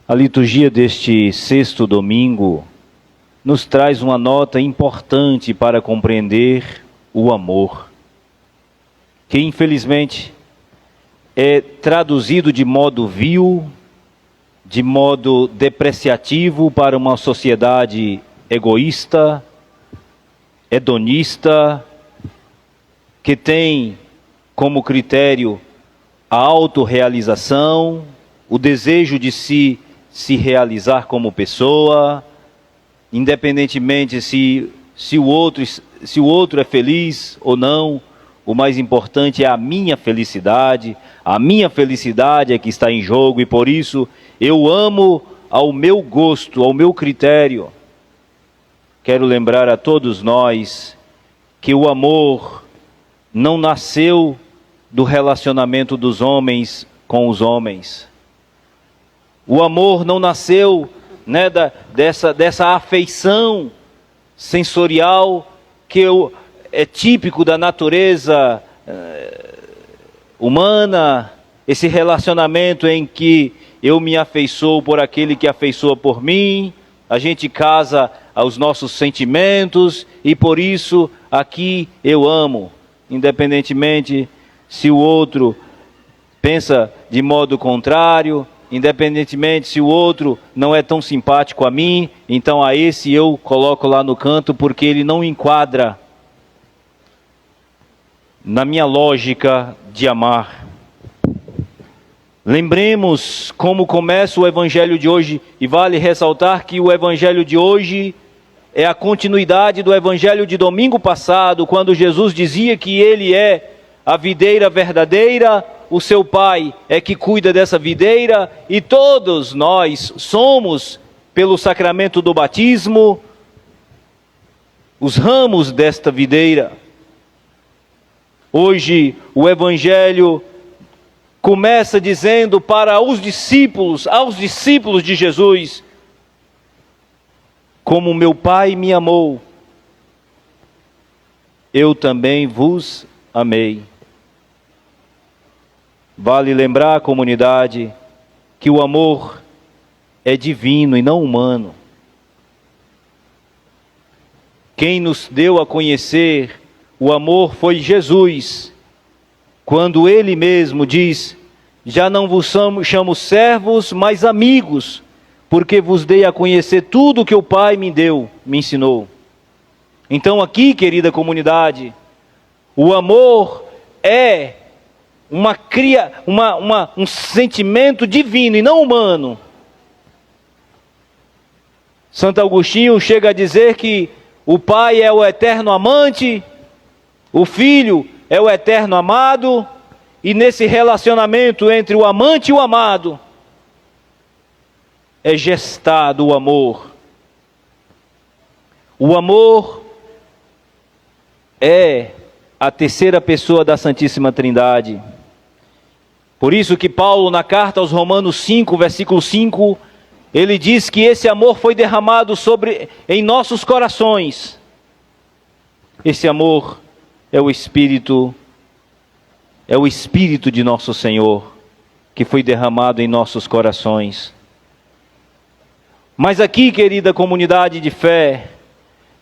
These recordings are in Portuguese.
A liturgia deste sexto domingo nos traz uma nota importante para compreender o amor, que infelizmente é traduzido de modo vil, de modo depreciativo para uma sociedade egoísta, hedonista, que tem como critério a autorrealização, o desejo de se realizar como pessoa, independentemente se o outro é feliz ou não. O mais importante é a minha felicidade é que está em jogo, e por isso eu amo ao meu gosto, ao meu critério. Quero lembrar a todos nós que o amor não nasceu do relacionamento dos homens com os homens. O amor não nasceu, dessa afeição sensorial que é típico da natureza humana, esse relacionamento em que eu me afeiçoo por aquele que afeiçoa por mim, a gente casa aos nossos sentimentos e por isso aqui eu amo, independentemente se o outro pensa de modo contrário, independentemente se o outro não é tão simpático a mim, então a esse eu coloco lá no canto porque ele não enquadra na minha lógica de amar. Lembremos como começa o Evangelho de hoje, e vale ressaltar que o Evangelho de hoje é a continuidade do Evangelho de domingo passado, quando Jesus dizia que Ele é a videira verdadeira, o seu Pai é que cuida dessa videira, e todos nós somos, pelo sacramento do batismo, os ramos desta videira. Hoje o Evangelho começa dizendo para os discípulos, aos discípulos de Jesus: como meu Pai me amou, eu também vos amei. Vale lembrar, comunidade, que o amor é divino e não humano. Quem nos deu a conhecer o amor foi Jesus, quando Ele mesmo diz: já não vos chamo servos, mas amigos, porque vos dei a conhecer tudo o que o Pai me deu, me ensinou. Então aqui, querida comunidade, o amor é um sentimento divino e não humano. Santo Agostinho chega a dizer que o Pai é o eterno amante, o Filho é o eterno amado, e nesse relacionamento entre o amante e o amado é gestado o amor. O amor é a terceira pessoa da Santíssima Trindade. Por isso que Paulo, na carta aos Romanos 5, versículo 5, ele diz que esse amor foi derramado em nossos corações. Esse amor é o Espírito de nosso Senhor, que foi derramado em nossos corações. Mas aqui, querida comunidade de fé,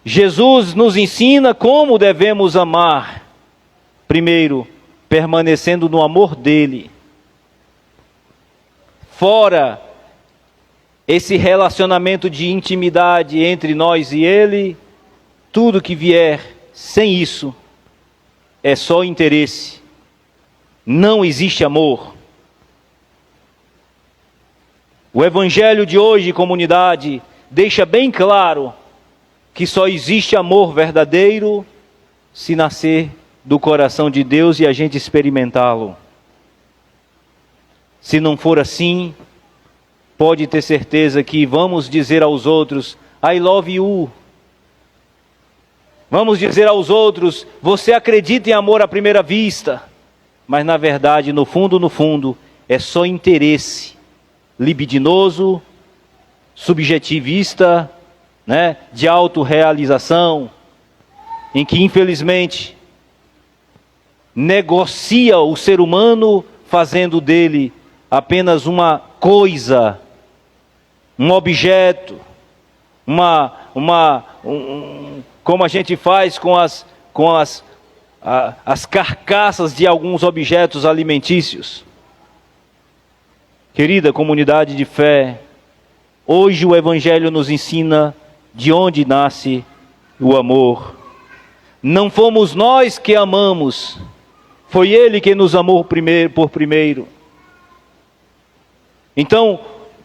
Jesus nos ensina como devemos amar. Primeiro, permanecendo no amor dele. Fora esse relacionamento de intimidade entre nós e ele, tudo que vier sem isso é só interesse. Não existe amor. O Evangelho de hoje, comunidade, deixa bem claro que só existe amor verdadeiro se nascer do coração de Deus e a gente experimentá-lo. Se não for assim, pode ter certeza que vamos dizer aos outros: I love you. Vamos dizer aos outros: você acredita em amor à primeira vista. Mas na verdade, no fundo, é só interesse libidinoso, subjetivista, de autorrealização, em que infelizmente negocia o ser humano, fazendo dele apenas uma coisa um objeto, como a gente faz com as carcaças de alguns objetos alimentícios. Querida comunidade de fé, hoje o Evangelho nos ensina de onde nasce o amor. Não fomos nós que amamos, foi Ele que nos amou por primeiro. Então,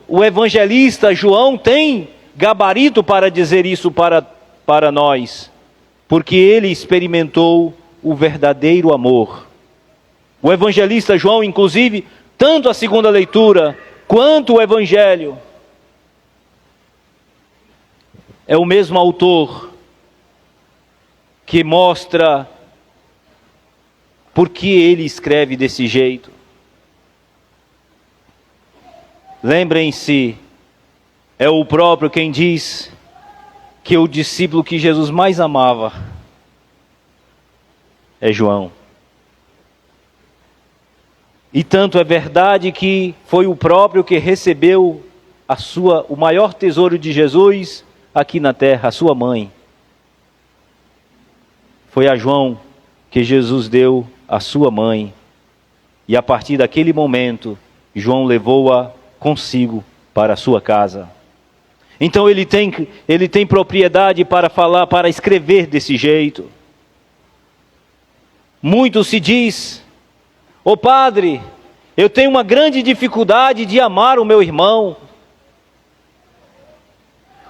o evangelista João tem gabarito para dizer isso para nós, porque ele experimentou o verdadeiro amor. O evangelista João, inclusive, tanto a segunda leitura quanto o Evangelho, é o mesmo autor que mostra por que ele escreve desse jeito. Lembrem-se, é o próprio quem diz que o discípulo que Jesus mais amava é João. E tanto é verdade que foi o próprio que recebeu o maior tesouro de Jesus aqui na terra, a sua mãe. Foi a João que Jesus deu a sua mãe. E a partir daquele momento, João levou-a consigo para a sua casa. Então ele tem propriedade para falar, para escrever desse jeito. Muito se diz: ô padre, eu tenho uma grande dificuldade de amar o meu irmão.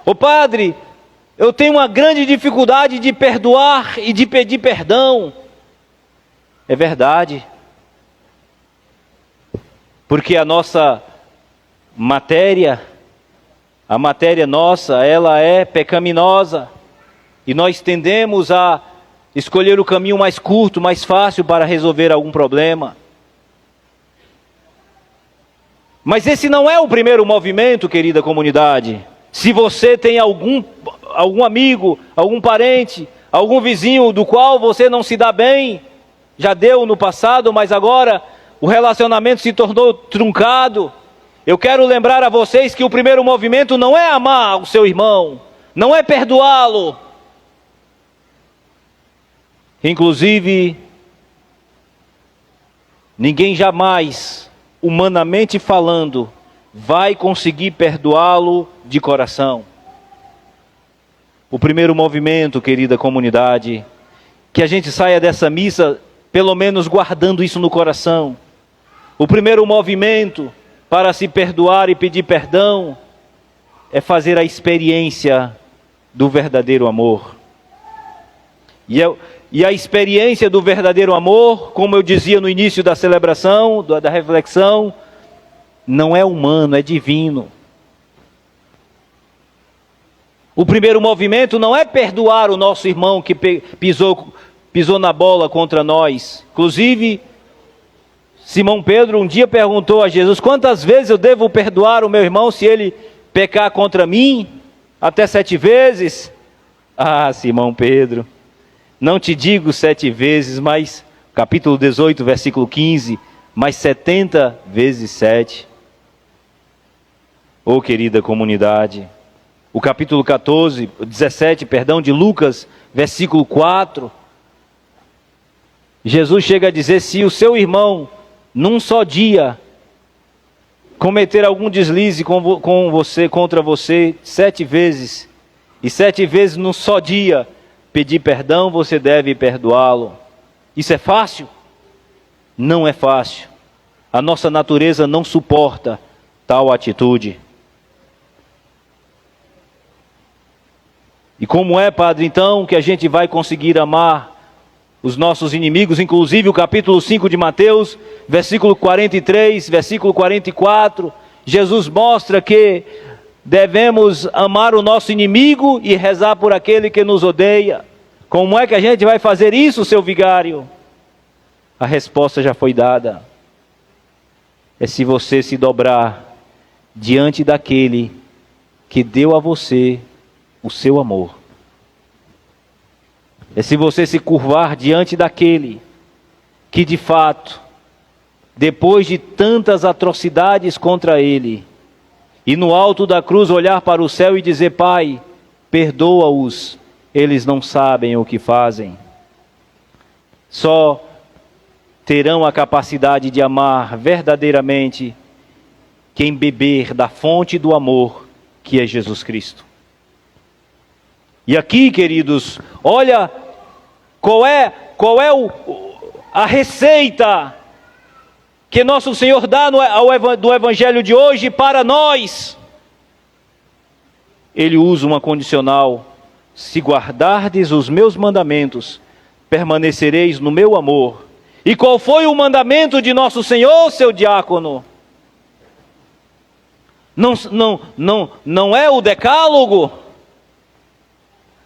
Ô padre, eu tenho uma grande dificuldade de perdoar e de pedir perdão. É verdade. Porque a nossa matéria, a matéria nossa, ela é pecaminosa. E nós tendemos a escolher o caminho mais curto, mais fácil para resolver algum problema. Mas esse não é o primeiro movimento, querida comunidade. Se você tem algum amigo, algum parente, algum vizinho do qual você não se dá bem, já deu no passado, mas agora o relacionamento se tornou truncado, eu quero lembrar a vocês que o primeiro movimento não é amar o seu irmão, não é perdoá-lo. Inclusive, ninguém jamais, humanamente falando, vai conseguir perdoá-lo de coração. O primeiro movimento, querida comunidade, que a gente saia dessa missa pelo menos guardando isso no coração. O primeiro movimento para se perdoar e pedir perdão é fazer a experiência do verdadeiro amor. E a experiência do verdadeiro amor, como eu dizia no início da celebração, da reflexão, não é humano, é divino. O primeiro movimento não é perdoar o nosso irmão que pisou na bola contra nós. Inclusive, Simão Pedro um dia perguntou a Jesus: quantas vezes eu devo perdoar o meu irmão se ele pecar contra mim? Até 7 vezes? Ah, Simão Pedro, não te digo 7 vezes, mas capítulo 18, versículo 15, mas 70 vezes 7. Oh, querida comunidade, o capítulo 17 de Lucas, versículo 4, Jesus chega a dizer: se o seu irmão, num só dia, cometer algum deslize contra você 7 vezes, e 7 vezes num só dia pedir perdão, você deve perdoá-lo. Isso é fácil? Não é fácil. A nossa natureza não suporta tal atitude. E como é, padre, então, que a gente vai conseguir amar os nossos inimigos? Inclusive o capítulo 5 de Mateus, versículo 43, versículo 44, Jesus mostra que devemos amar o nosso inimigo e rezar por aquele que nos odeia. Como é que a gente vai fazer isso, seu vigário? A resposta já foi dada. É se você se dobrar diante daquele que deu a você o seu amor. É se você se curvar diante daquele que de fato, depois de tantas atrocidades contra ele, e no alto da cruz olhar para o céu e dizer: Pai, perdoa-os, eles não sabem o que fazem. Só terão a capacidade de amar verdadeiramente quem beber da fonte do amor, que é Jesus Cristo. E aqui, queridos, olha qual é a receita que nosso Senhor dá do Evangelho de hoje para nós. Ele usa uma condicional: se guardardes os meus mandamentos, permanecereis no meu amor. E qual foi o mandamento de nosso Senhor, seu diácono? Não é o decálogo?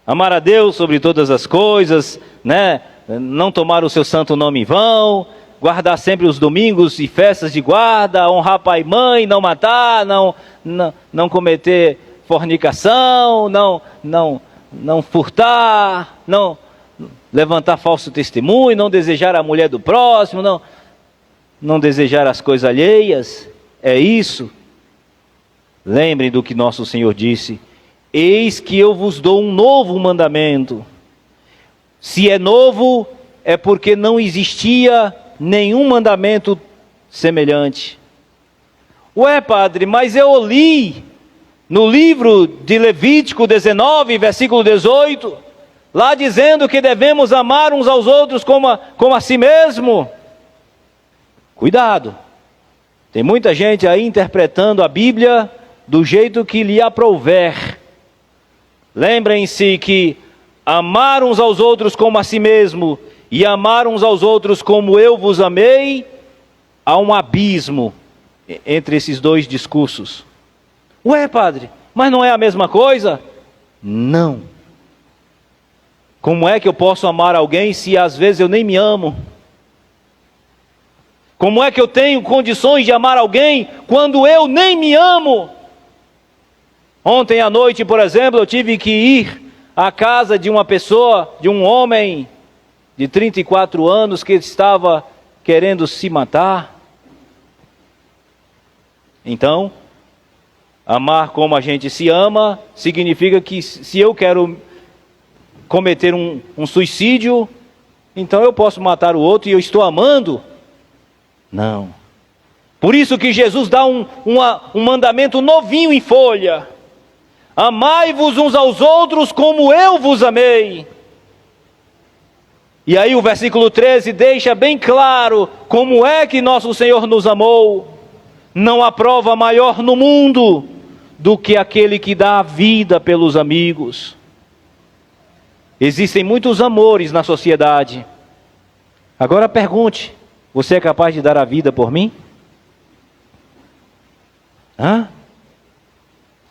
Amar a Deus sobre todas as coisas, né? Não tomar o seu santo nome em vão, guardar sempre os domingos e festas de guarda, honrar pai e mãe, não matar, não cometer fornicação, não furtar, não levantar falso testemunho, não desejar a mulher do próximo, não desejar as coisas alheias. É isso. Lembrem do que nosso Senhor disse: eis que eu vos dou um novo mandamento. Se é novo, é porque não existia nenhum mandamento semelhante. Ué, padre, mas eu li no livro de Levítico 19, versículo 18, lá dizendo que devemos amar uns aos outros como a si mesmo. Cuidado, tem muita gente aí interpretando a Bíblia do jeito que lhe aprouver. Lembrem-se que amar uns aos outros como a si mesmo e amar uns aos outros como eu vos amei, há um abismo entre esses dois discursos. Ué, padre, mas não é a mesma coisa? Não. Como é que eu posso amar alguém se às vezes eu nem me amo? Como é que eu tenho condições de amar alguém quando eu nem me amo? Ontem à noite, por exemplo, eu tive que ir à casa de uma pessoa, de um homem de 34 anos que estava querendo se matar. Então, amar como a gente se ama significa que se eu quero cometer um suicídio, então eu posso matar o outro e eu estou amando? Não. Por isso que Jesus dá um mandamento novinho em folha: amai-vos uns aos outros como eu vos amei. E aí o versículo 13 deixa bem claro como é que nosso Senhor nos amou. Não há prova maior no mundo do que aquele que dá a vida pelos amigos. Existem muitos amores na sociedade. Agora pergunte: você é capaz de dar a vida por mim?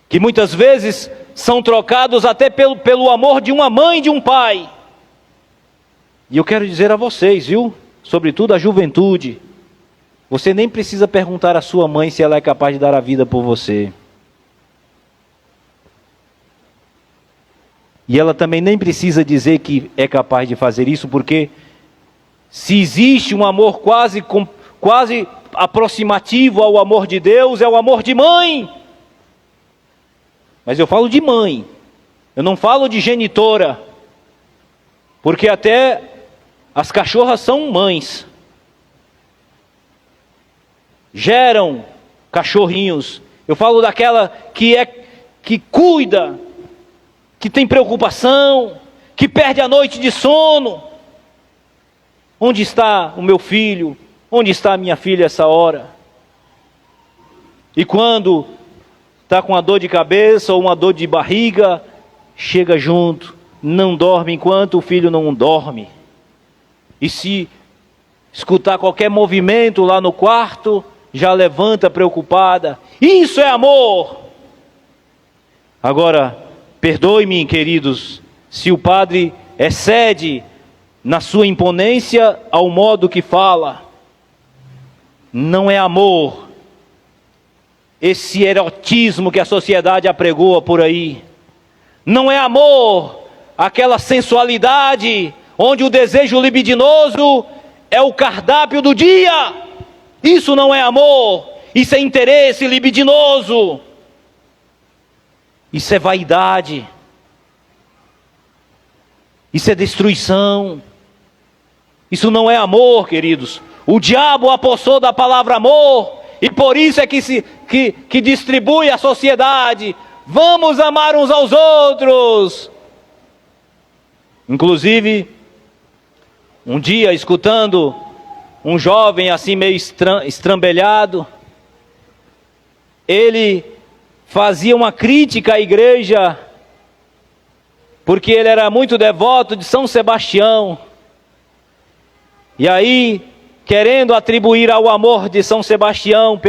Que muitas vezes são trocados até pelo amor de uma mãe e de um pai. E eu quero dizer a vocês, viu? Sobretudo a juventude: você nem precisa perguntar à sua mãe se ela é capaz de dar a vida por você. E ela também nem precisa dizer que é capaz de fazer isso, porque se existe um amor quase aproximativo ao amor de Deus, é o amor de mãe. Mas eu falo de mãe, eu não falo de genitora, porque até as cachorras são mães. Geram cachorrinhos. Eu falo daquela que cuida, que tem preocupação, que perde a noite de sono. Onde está o meu filho? Onde está a minha filha essa hora? E quando está com uma dor de cabeça ou uma dor de barriga, chega junto, não dorme enquanto o filho não dorme. E se escutar qualquer movimento lá no quarto, já levanta preocupada. Isso é amor! Agora, perdoe-me, queridos, se o padre excede na sua imponência ao modo que fala. Não é amor esse erotismo que a sociedade apregoa por aí. Não é amor aquela sensualidade onde o desejo libidinoso é o cardápio do dia. Isso não é amor, isso é interesse libidinoso. Isso é vaidade. Isso é destruição. Isso não é amor, queridos. O diabo apossou da palavra amor, e por isso é que distribui a sociedade. Vamos amar uns aos outros. Inclusive, um dia, escutando um jovem assim meio estrambelhado, ele fazia uma crítica à igreja, porque ele era muito devoto de São Sebastião. E aí, querendo atribuir ao amor de São Sebastião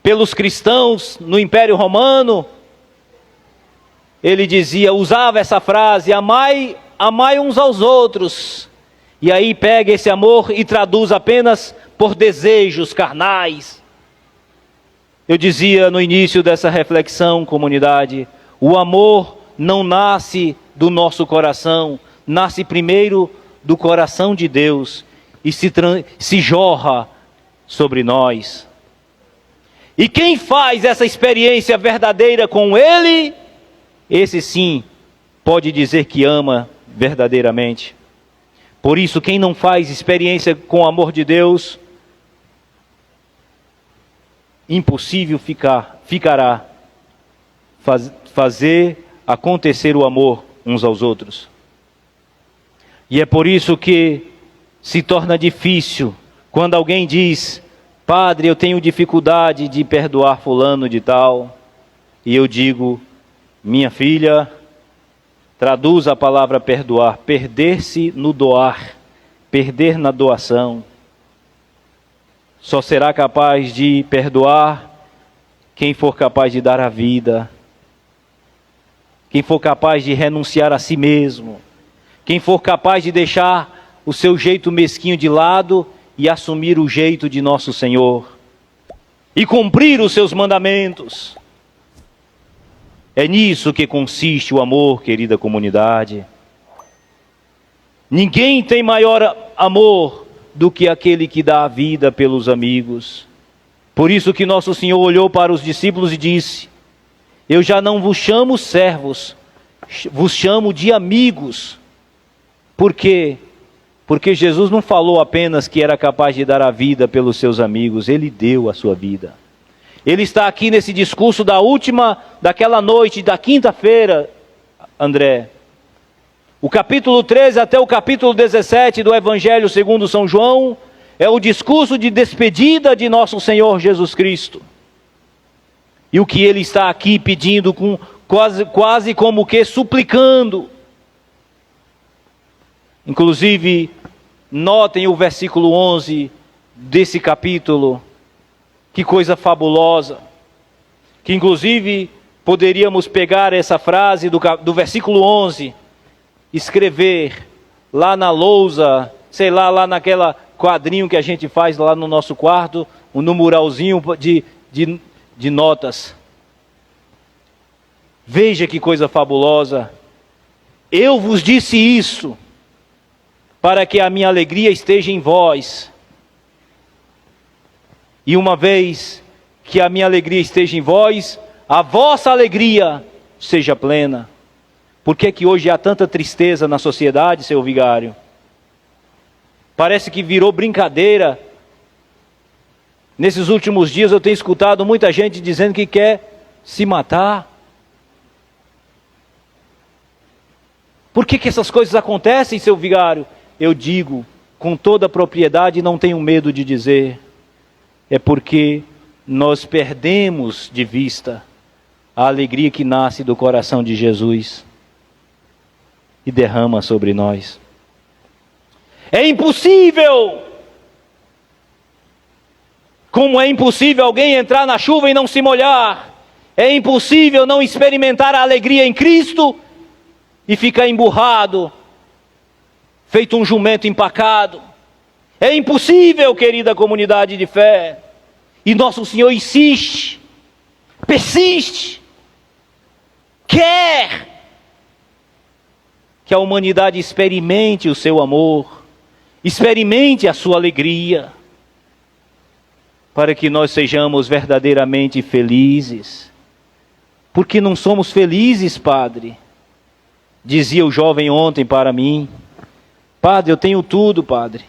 pelos cristãos no Império Romano, ele dizia, usava essa frase, amai uns aos outros. E aí pega esse amor e traduz apenas por desejos carnais. Eu dizia no início dessa reflexão, comunidade, o amor não nasce do nosso coração, nasce primeiro do coração de Deus e se jorra sobre nós. E quem faz essa experiência verdadeira com Ele, esse sim pode dizer que ama verdadeiramente. Por isso, quem não faz experiência com o amor de Deus, impossível ficará fazer acontecer o amor uns aos outros. E é por isso que se torna difícil quando alguém diz, padre, eu tenho dificuldade de perdoar fulano de tal. E eu digo, minha filha, traduz a palavra perdoar, perder-se no doar, perder na doação. Só será capaz de perdoar quem for capaz de dar a vida, quem for capaz de renunciar a si mesmo, quem for capaz de deixar o seu jeito mesquinho de lado e assumir o jeito de nosso Senhor e cumprir os seus mandamentos. É nisso que consiste o amor, querida comunidade. Ninguém tem maior amor do que aquele que dá a vida pelos amigos. Por isso que nosso Senhor olhou para os discípulos e disse, eu já não vos chamo servos, vos chamo de amigos. Por quê? Porque Jesus não falou apenas que era capaz de dar a vida pelos seus amigos, Ele deu a sua vida. Ele está aqui nesse discurso daquela noite, da quinta-feira, André. O capítulo 13 até o capítulo 17 do Evangelho segundo São João, é o discurso de despedida de nosso Senhor Jesus Cristo. E o que Ele está aqui pedindo, quase como que suplicando. Inclusive, notem o versículo 11 desse capítulo. Que coisa fabulosa, que inclusive poderíamos pegar essa frase do versículo 11, escrever lá na lousa, sei lá naquela quadrinho que a gente faz lá no nosso quarto, um numeralzinho de notas. Veja que coisa fabulosa. Eu vos disse isso, para que a minha alegria esteja em vós. E uma vez que a minha alegria esteja em vós, a vossa alegria seja plena. Por que que hoje há tanta tristeza na sociedade, seu vigário? Parece que virou brincadeira. Nesses últimos dias eu tenho escutado muita gente dizendo que quer se matar. Por que que essas coisas acontecem, seu vigário? Eu digo com toda a propriedade e não tenho medo de dizer. É porque nós perdemos de vista a alegria que nasce do coração de Jesus e derrama sobre nós. É impossível! Como é impossível alguém entrar na chuva e não se molhar? É impossível não experimentar a alegria em Cristo e ficar emburrado, feito um jumento empacado. É impossível, querida comunidade de fé. E nosso Senhor insiste, persiste, quer que a humanidade experimente o seu amor, experimente a sua alegria, para que nós sejamos verdadeiramente felizes. Porque não somos felizes, Padre. Dizia o jovem ontem para mim: Padre, eu tenho tudo, Padre.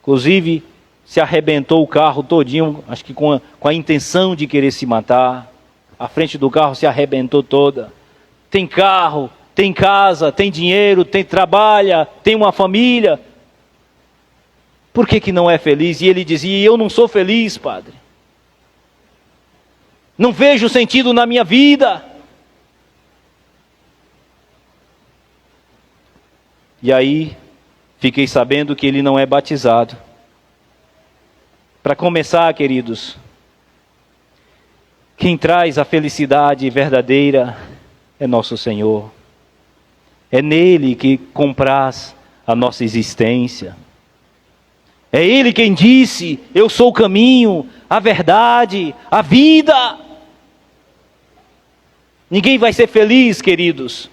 Inclusive, se arrebentou o carro todinho, acho que com a intenção de querer se matar. A frente do carro se arrebentou toda. Tem carro, tem casa, tem dinheiro, trabalha, tem uma família. Por que não é feliz? E ele dizia: eu não sou feliz, Padre. Não vejo sentido na minha vida. E aí, fiquei sabendo que ele não é batizado. Para começar, queridos, quem traz a felicidade verdadeira é nosso Senhor. É nele que compraz a nossa existência. É Ele quem disse: eu sou o caminho, a verdade, a vida. Ninguém vai ser feliz, queridos,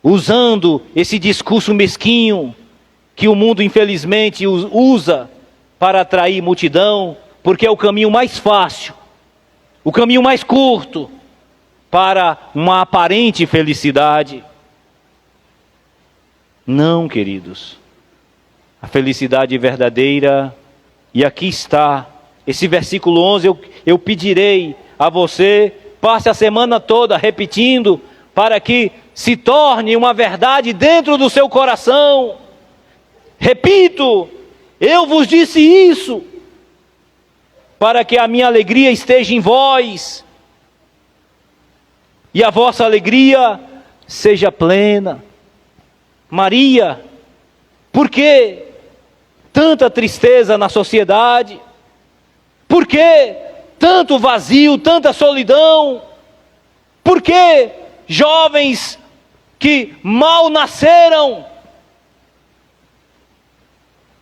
usando esse discurso mesquinho que o mundo infelizmente usa para atrair multidão, porque é o caminho mais fácil, o caminho mais curto para uma aparente felicidade. Não, queridos. A felicidade verdadeira, e aqui está, esse versículo 11, eu pedirei a você, passe a semana toda repetindo, para que se torne uma verdade dentro do seu coração. Repito, eu vos disse isso, para que a minha alegria esteja em vós, e a vossa alegria seja plena. Maria, por que tanta tristeza na sociedade? Por que tanto vazio, tanta solidão? Por que jovens que mal nasceram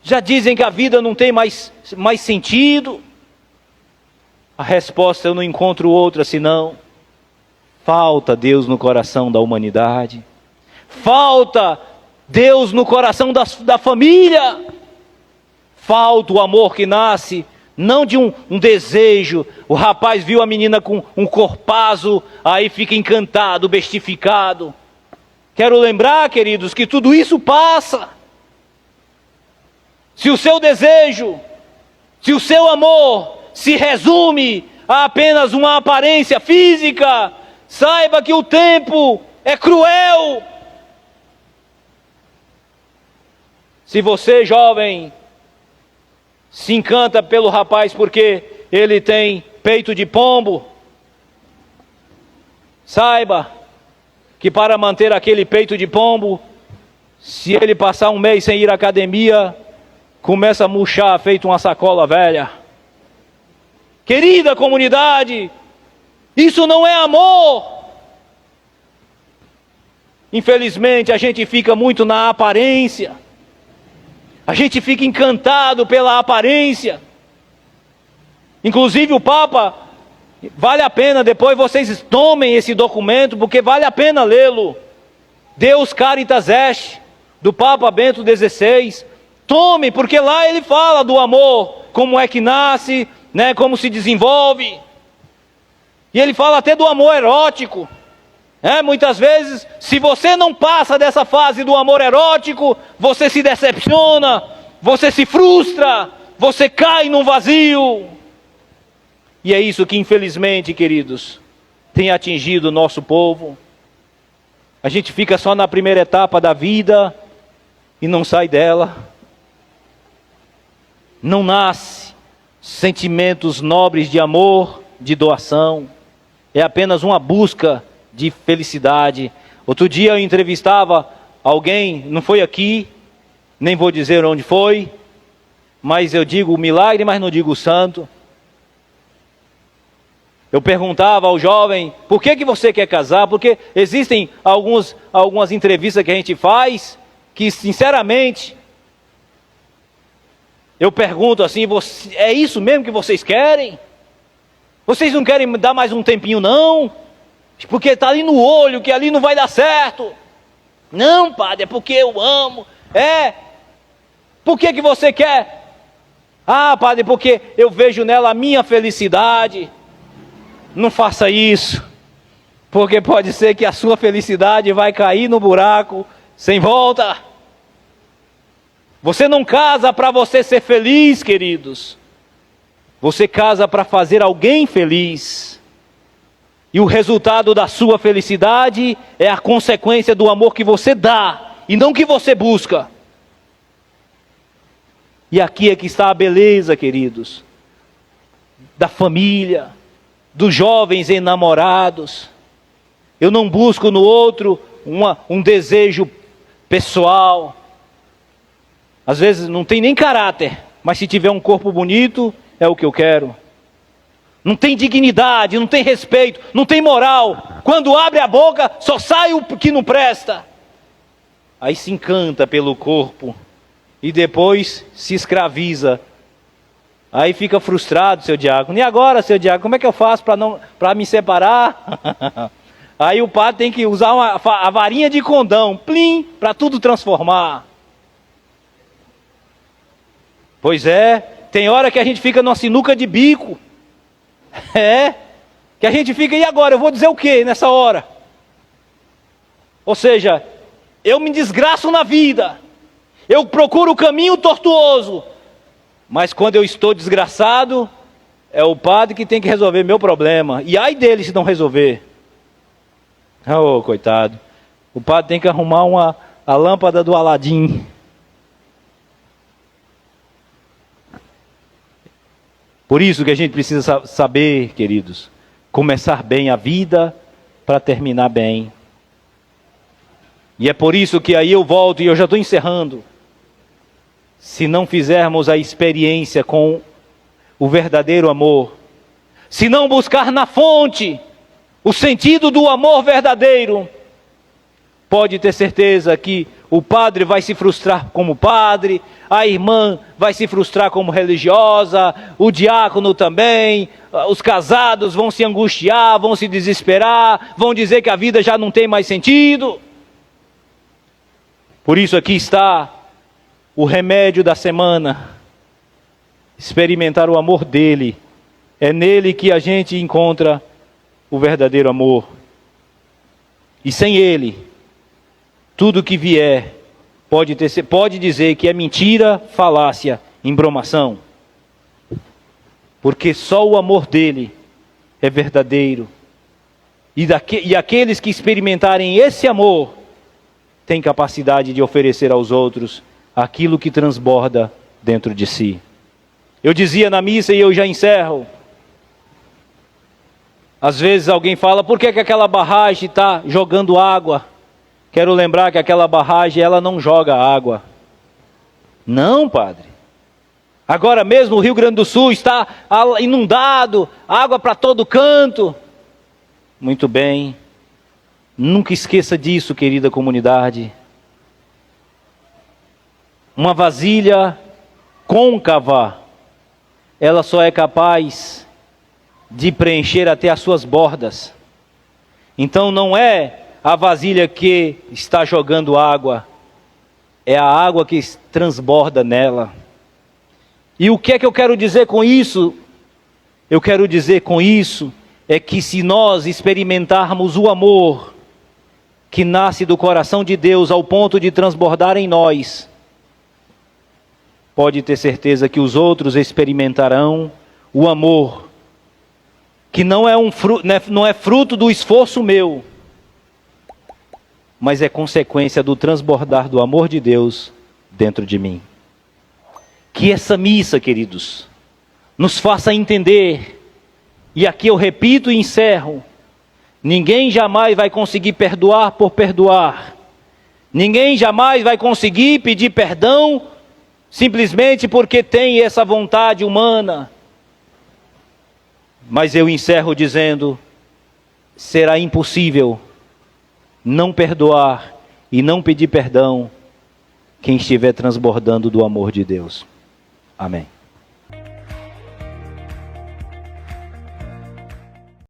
já dizem que a vida não tem mais sentido? A resposta eu não encontro outra senão: falta Deus no coração da humanidade. Falta Deus no coração da família. Falta o amor que nasce, não de um desejo. O rapaz viu a menina com um corpazo, aí fica encantado, bestificado. Quero lembrar, queridos, que tudo isso passa. Se o seu desejo, se o seu amor se resume a apenas uma aparência física, saiba que o tempo é cruel. Se você, jovem, se encanta pelo rapaz porque ele tem peito de pombo, saiba que para manter aquele peito de pombo, se ele passar um mês sem ir à academia, começa a murchar feito uma sacola velha. Querida comunidade, isso não é amor. Infelizmente a gente fica muito na aparência. A gente fica encantado pela aparência. Inclusive o Papa, vale a pena, depois vocês tomem esse documento, porque vale a pena lê-lo. Deus Caritas Est, do Papa Bento XVI. Tome, porque lá ele fala do amor, como é que nasce, né, como se desenvolve. E ele fala até do amor erótico. Muitas vezes, se você não passa dessa fase do amor erótico, você se decepciona, você se frustra, você cai num vazio. E é isso que, infelizmente, queridos, tem atingido o nosso povo. A gente fica só na primeira etapa da vida e não sai dela. Não nasce sentimentos nobres de amor, de doação. É apenas uma busca de felicidade. Outro dia eu entrevistava alguém, não foi aqui, nem vou dizer onde foi, mas eu digo o milagre, mas não digo o santo. Eu perguntava ao jovem: por que você quer casar? Porque existem algumas entrevistas que a gente faz que, sinceramente, eu pergunto assim: é isso mesmo que vocês querem? Vocês não querem dar mais um tempinho não? Porque está ali no olho, que ali não vai dar certo. Não, padre, é porque eu amo. Por que você quer? Ah, padre, porque eu vejo nela a minha felicidade. Não faça isso. Porque pode ser que a sua felicidade vai cair no buraco sem volta. Você não casa para você ser feliz, queridos. Você casa para fazer alguém feliz. E o resultado da sua felicidade é a consequência do amor que você dá e não que você busca. E aqui é que está a beleza, queridos, da família, dos jovens enamorados. Eu não busco no outro um desejo pessoal. Às vezes não tem nem caráter, mas se tiver um corpo bonito, é o que eu quero. Não tem dignidade, não tem respeito, não tem moral. Quando abre a boca, só sai o que não presta. Aí se encanta pelo corpo e depois se escraviza. Aí fica frustrado, seu diácono. E agora, seu diácono, como é que eu faço para me separar? Aí o padre tem que usar a varinha de condão, plim, para tudo transformar. Pois é, tem hora que a gente fica numa sinuca de bico. Que a gente fica, e agora? Eu vou dizer o quê nessa hora? Ou seja, eu me desgraço na vida. Eu procuro o caminho tortuoso. Mas quando eu estou desgraçado, é o padre que tem que resolver meu problema. E ai dele se não resolver. Oh, coitado. O padre tem que arrumar a lâmpada do Aladim. Por isso que a gente precisa saber, queridos, começar bem a vida para terminar bem. E é por isso que aí eu volto e eu já estou encerrando. Se não fizermos a experiência com o verdadeiro amor, se não buscar na fonte o sentido do amor verdadeiro, pode ter certeza que o padre vai se frustrar como padre, a irmã vai se frustrar como religiosa, o diácono também, os casados vão se angustiar, vão se desesperar, vão dizer que a vida já não tem mais sentido. Por isso aqui está o remédio da semana: experimentar o amor dele. É nele que a gente encontra o verdadeiro amor. E sem ele, tudo que vier pode dizer que é mentira, falácia, embromação. Porque só o amor dele é verdadeiro. E aqueles que experimentarem esse amor têm capacidade de oferecer aos outros aquilo que transborda dentro de si. Eu dizia na missa, e eu já encerro, às vezes alguém fala, por que aquela barragem está jogando água? Quero lembrar que aquela barragem, ela não joga água. Não, padre. Agora mesmo o Rio Grande do Sul está inundado, água para todo canto. Muito bem. Nunca esqueça disso, querida comunidade. Uma vasilha côncava, ela só é capaz de preencher até as suas bordas. Então não é a vasilha que está jogando água, é a água que transborda nela. E o que é que eu quero dizer com isso? Eu quero dizer com isso é que se nós experimentarmos o amor que nasce do coração de Deus ao ponto de transbordar em nós, pode ter certeza que os outros experimentarão o amor que não é fruto do esforço meu, mas é consequência do transbordar do amor de Deus dentro de mim. Que essa missa, queridos, nos faça entender, e aqui eu repito e encerro, ninguém jamais vai conseguir perdoar por perdoar, ninguém jamais vai conseguir pedir perdão simplesmente porque tem essa vontade humana. Mas eu encerro dizendo, será impossível não perdoar e não pedir perdão quem estiver transbordando do amor de Deus. Amém.